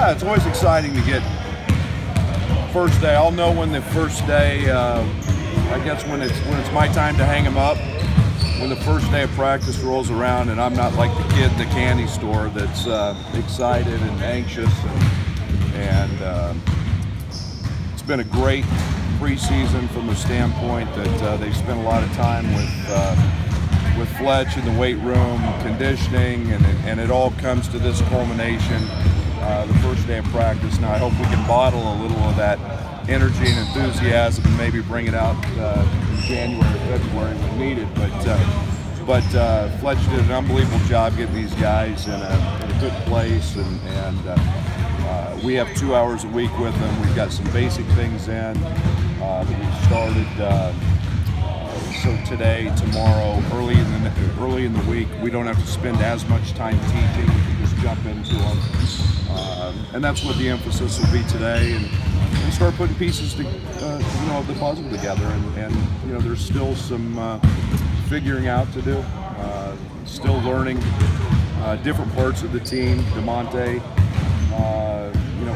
Yeah, it's always exciting to get first day. I'll know when the first day, I guess when it's my time to hang them up, when the first day of practice rolls around and I'm not like the kid in the candy store that's excited and anxious. And it's been a great preseason from the standpoint that they've spent a lot of time with Fletch in the weight room, conditioning, and it all comes to this culmination the first day of practice. Now I hope we can bottle a little of that energy and enthusiasm and maybe bring it out in January or February when needed. But Fletch did an unbelievable job getting these guys in a good place, and we have 2 hours a week with them. We've got some basic things in that we've started. So today, tomorrow, early in the week, we don't have to spend as much time teaching. We can just jump into them, and that's what the emphasis will be today. And start putting pieces of the puzzle together. And there's still some figuring out to do. Still learning different parts of the team. DeMonte,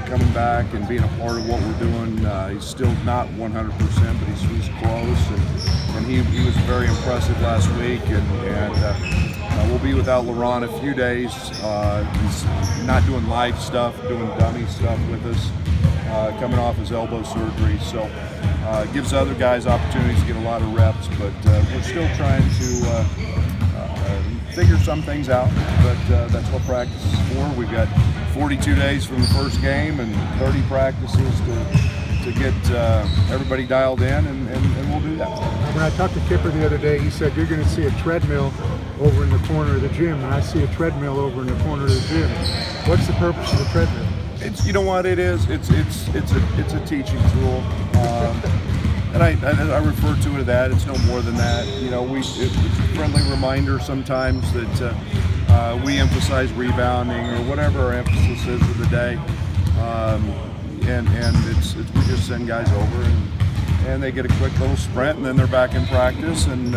coming back and being a part of what we're doing. He's still not 100%, but he's close. And he was very impressive last week. And we'll be without LaRon a few days. He's not doing live stuff, doing dummy stuff with us, coming off his elbow surgery. So it gives other guys opportunities to get a lot of reps, but we're still trying to figure some things out, but that's what practice is for. We've got 42 days from the first game and 30 practices to get everybody dialed in, and we'll do that. When I talked to Kipper the other day, he said you're going to see a treadmill over in the corner of the gym, and I see a treadmill over in the corner of the gym. What's the purpose of the treadmill? It's, you know what it is. It's a teaching tool, and I refer to it as that. It's no more than that. It's a friendly reminder sometimes that we emphasize rebounding or whatever our emphasis is of the day, and we just send guys over and they get a quick little sprint and then they're back in practice. And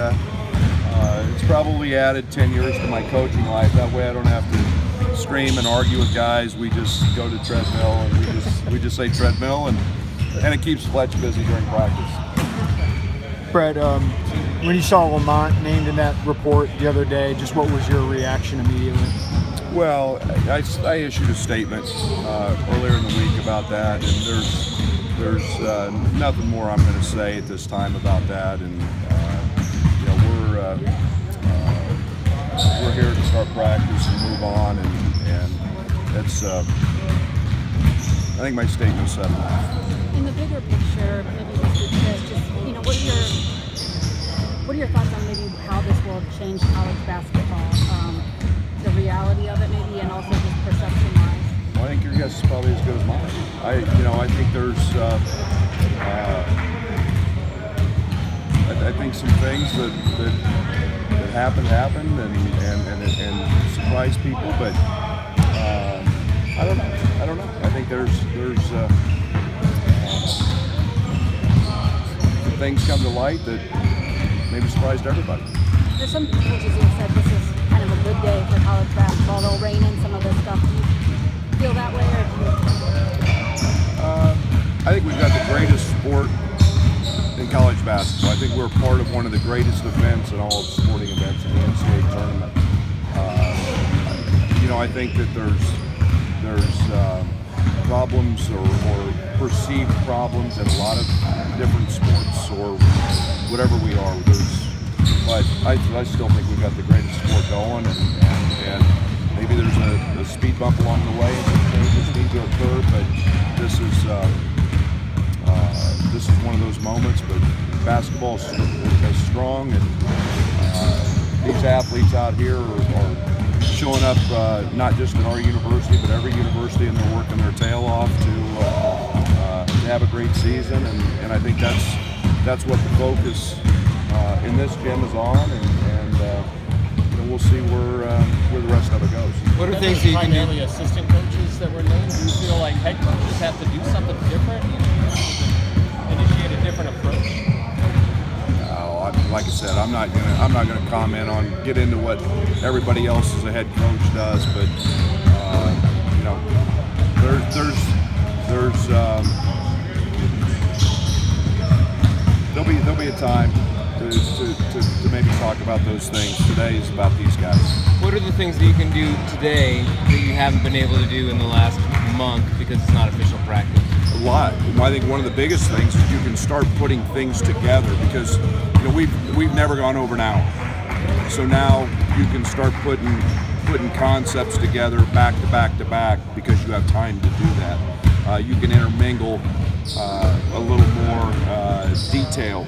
it's probably added 10 years to my coaching life. That way I don't have to scream and argue with guys. We just go to treadmill and we just say treadmill, and it keeps Fletch busy during practice. Brad, when you saw Lamont named in that report the other day, just what was your reaction immediately? Well, I issued a statement earlier in the week about that, and there's nothing more I'm going to say at this time about that. And we're here to start practice and move on, and that's I think my statement said enough. In the bigger picture, maybe what are your thoughts on maybe how this will change college basketball? The reality of it maybe, and also just perception-wise? Well, I think your guess is probably as good as mine. I think there's I think some things that happened and surprised people, but I don't know. I think there's things come to light that maybe surprised everybody. There's some coaches who have said this is kind of a good day for college basketball. They'll rein in some of this stuff. Do you feel that way, or do I think we've got the greatest sport in college basketball. I think we're part of one of the greatest events in all of sporting events in the NCAA tournament. I think that there's problems or perceived problems in a lot of different sports or whatever we are. But I still think we've got the greatest sport going, and maybe there's a speed bump along the way and some changes need to occur, but this is one of those moments. But basketball is strong, and these athletes out here are showing up not just in our university, but every university, and they're working their tail off to have a great season. And I think that's what the focus in this gym is on, and we'll see where the rest of it goes. What are things that you can do? Primarily assistant coaches that were named. Do you feel like head coaches have to do something different? Initiate a different approach? No, like I said, I'm not gonna comment on get into what everybody else as a head coach does, but there's good time to maybe talk about those things. Today is about these guys. What are the things that you can do today that you haven't been able to do in the last month because it's not official practice? A lot. I think one of the biggest things is you can start putting things together because we've never gone over an hour. So now you can start putting concepts together back to back to back because you have time to do that. You can intermingle a little more detail.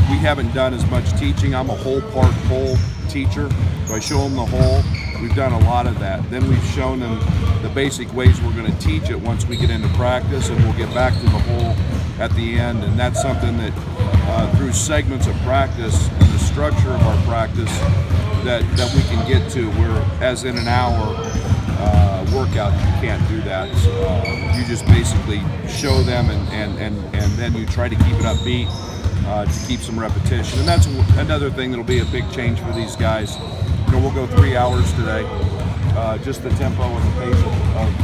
We haven't done as much teaching. I'm a whole part whole teacher. So I show them the whole. We've done a lot of that. Then we've shown them the basic ways we're going to teach it once we get into practice, and we'll get back to the whole at the end. And that's something that through segments of practice and the structure of our practice that we can get to, where as in an hour workout you can't do that. You just basically show them and then you try to keep it upbeat to keep some repetition. And that's another thing that'll be a big change for these guys. We'll go 3 hours today. Just the tempo and the pace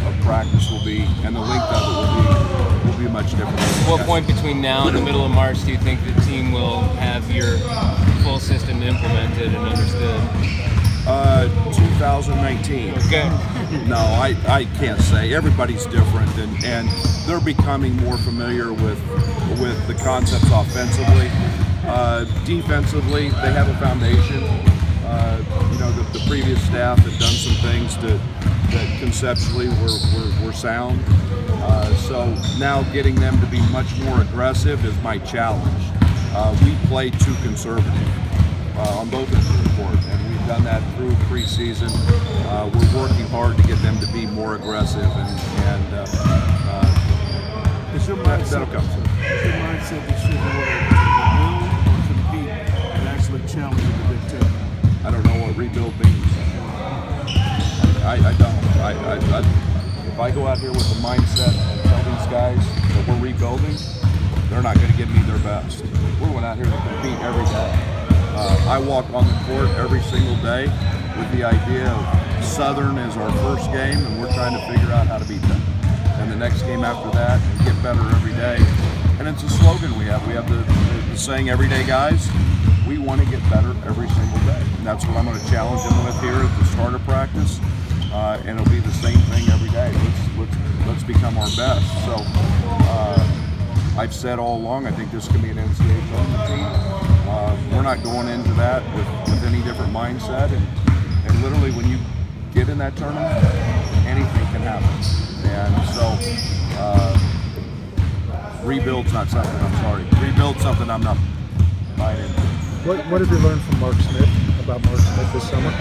of practice will be, and the length of it will be much different. What point between now and the middle of March do you think the team will have your full system implemented and understood? 2019. Okay. No, I can't say. Everybody's different, and they're becoming more familiar with the concepts offensively. Defensively, they have a foundation. The previous staff had done some things that conceptually were sound. So now getting them to be much more aggressive is my challenge. We play too conservative on both ends of the court, and we've done that through preseason. We're working hard to get them to be more aggressive, and that'll come. Is your mindset that you're going to compete and actually challenge the Big Ten? I don't know what rebuild means. I don't. If I go out here with the mindset and tell these guys that we're rebuilding, they're not going to give me their best. We're going out here to compete every day. I walk on the court every single day with the idea of Southern is our first game, and we're trying to figure out how to beat them. And the next game after that, and get better every day. And it's a slogan we have. We have the saying, everyday guys. We want to get better every single day. And that's what I'm going to challenge them with here at the start of practice. And it'll be the same thing every day. Let's become our best. So I've said all along, I think this can be an NCAA tournament team. We're not going into that with any different mindset. And literally when you get in that tournament, anything can happen. And so rebuild's not something, rebuild's something I'm not buying into. What have you learned from Mark Smith, about Mark Smith this summer?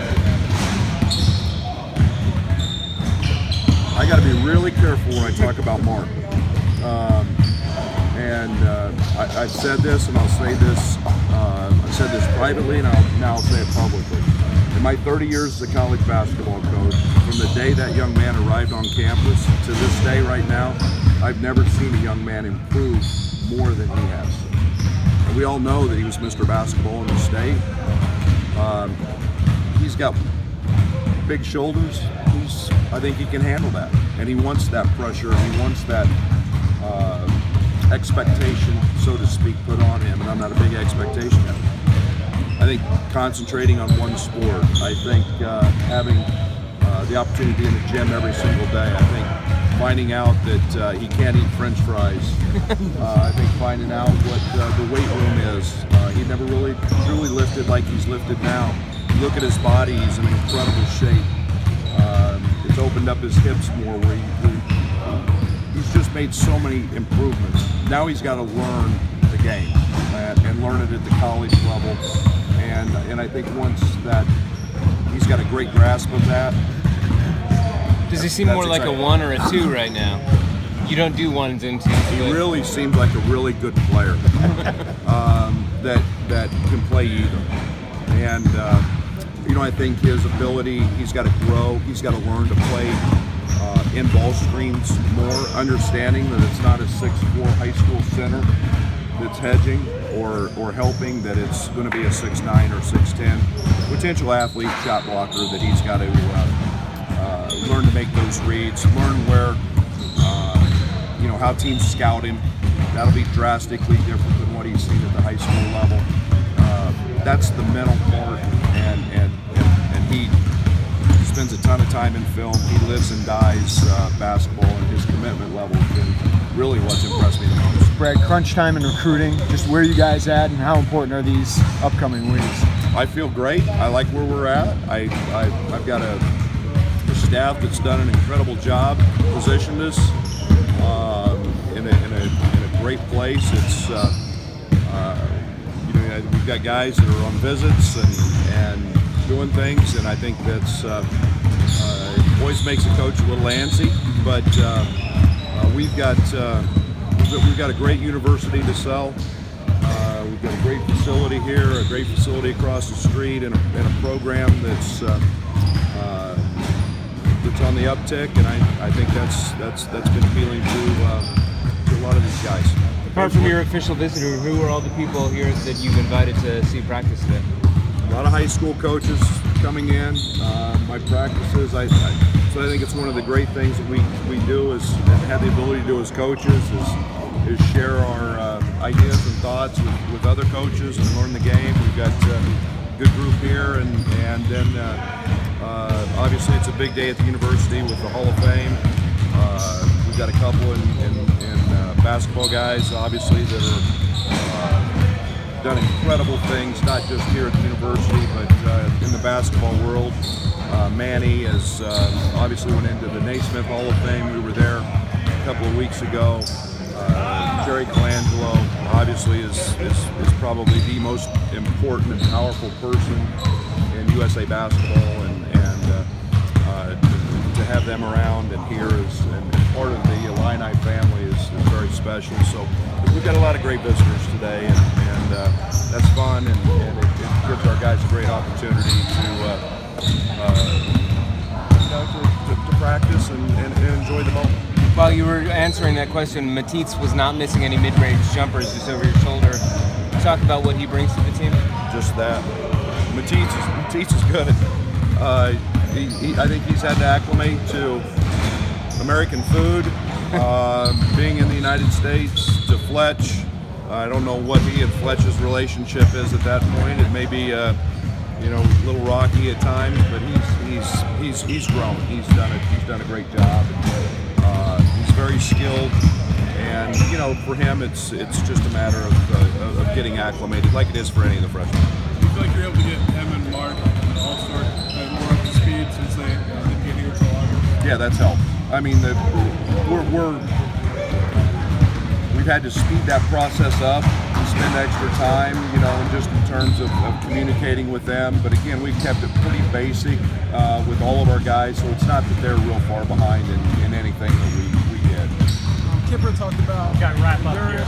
I got to be really careful when I talk about Mark. I've said this, and I'll say this. I've said this privately, and I'll say it publicly. In my 30 years as a college basketball coach, from the day that young man arrived on campus to this day right now, I've never seen a young man improve more than he has. And we all know that he was Mr. Basketball in the state. He's got big shoulders. I think he can handle that, and he wants that pressure. He wants that expectation, so to speak, put on him. And I'm not a big expectation guy. I think concentrating on one sport. I think having the opportunity to be in the gym every single day. I think finding out that he can't eat French fries. I think finding out what the weight room is. He never really truly lifted like he's lifted now. You look at his body; he's in incredible shape. It's opened up his hips more, where he's just made so many improvements. Now he's got to learn the game and learn it at the college level. And I think once that he's got a great grasp of that. Does he seem more like a 1 or a 2 right now? You don't do 1s and 2s. He really seems like a really good player that can play either. And I think his ability, he's got to grow. He's got to learn to play in ball screens more, understanding that it's not a 6'4" high school center that's hedging or helping, that it's going to be a 6'9" or 6'10" potential athlete shot blocker that he's got to learn to make those reads, learn where, how teams scout him, That'll be drastically different than what he's seen at the high school level. That's the mental part, and he spends a ton of time in film. He lives and dies basketball, and his commitment level has been really what's impressed me the most. Brad, crunch time and recruiting, just where are you guys at and how important are these upcoming weeks? I feel great. I like where we're at. I've got a staff that's done an incredible job, positioned us in a great place. It's we've got guys that are on visits and doing things, and I think that's always makes a coach a little antsy. But we've got a great university to sell. We've got a great facility here, a great facility across the street, and a program that's on the uptick, and I think that's been appealing to a lot of these guys. Apart from your official visitor, who are all the people here that you've invited to see practice today? A lot of high school coaches coming in. My practices, so I think it's one of the great things that we do is have the ability to do as coaches is share our ideas and thoughts with other coaches and learn the game. We've got a good group here, and then obviously it's a big day at the university with the Hall of Fame. We've got a couple in basketball guys, obviously, that are done incredible things, not just here at the university, but in the basketball world. Manny has obviously went into the Naismith Hall of Fame. We were there a couple of weeks ago. Jerry Colangelo obviously is probably the most important and powerful person in USA basketball, and to have them around and here and part of the Illini family is very special. So we've got a lot of great visitors today, and that's fun, and it gives our guys a great opportunity to practice and enjoy the moment. While you were answering that question, Matisse was not missing any mid-range jumpers just over your shoulder. Talk about what he brings to the team. Just that. Matisse is good. I think he's had to acclimate to American food, being in the United States, to Fletch. I don't know what he and Fletch's relationship is at that point. It may be a little rocky at times, but he's grown. He's done a great job. He's very skilled, and for him it's just a matter of getting acclimated, like it is for any of the freshmen. Do you feel like you're able to get him and Mark and All-Star more up to speed since they didn't get here till August? Yeah, that's helped. I mean, we've had to speed that process up and spend extra time, just in terms of communicating with them. But again, we've kept it pretty basic with all of our guys, so it's not that they're real far behind in anything that we did. Kipper talked about. Got to wrap up here.